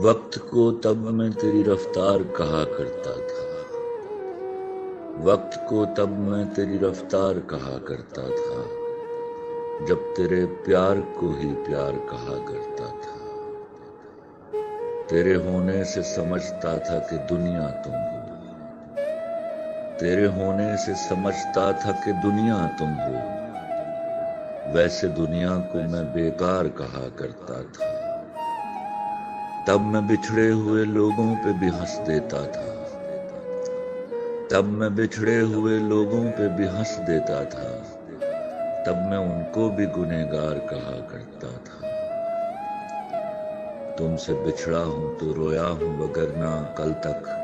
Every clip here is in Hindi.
वक्त को तब मैं तेरी रफ्तार कहा करता था। वक्त को तब मैं तेरी रफ्तार कहा करता था, जब तेरे प्यार को ही प्यार कहा करता था। तेरे होने से समझता था कि दुनिया तुम हो। तेरे होने से समझता था कि दुनिया तुम हो। वैसे दुनिया को मैं बेकार कहा करता था। तब मैं बिछड़े हुए लोगों पे भी हंस देता था। तब मैं बिछड़े हुए लोगों पे भी हंस देता था। तब मैं उनको भी गुनहगार कहा करता था। तुमसे बिछड़ा हूं तो रोया हूं वगरना कल तक।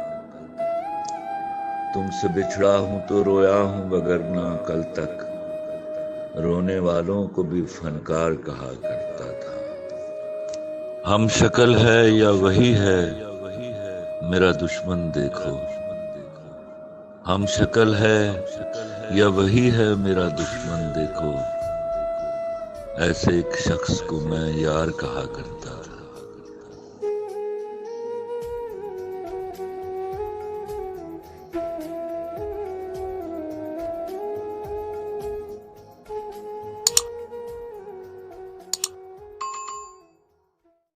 तुमसे बिछड़ा हूं तो रोया हूं वगरना कल तक। रोने वालों को भी फनकार कहा करता था। हम शक्ल है या वही है मेरा दुश्मन देखो। हम शक्ल है या वही है मेरा दुश्मन देखो। ऐसे एक शख्स को मैं यार कहा करता था।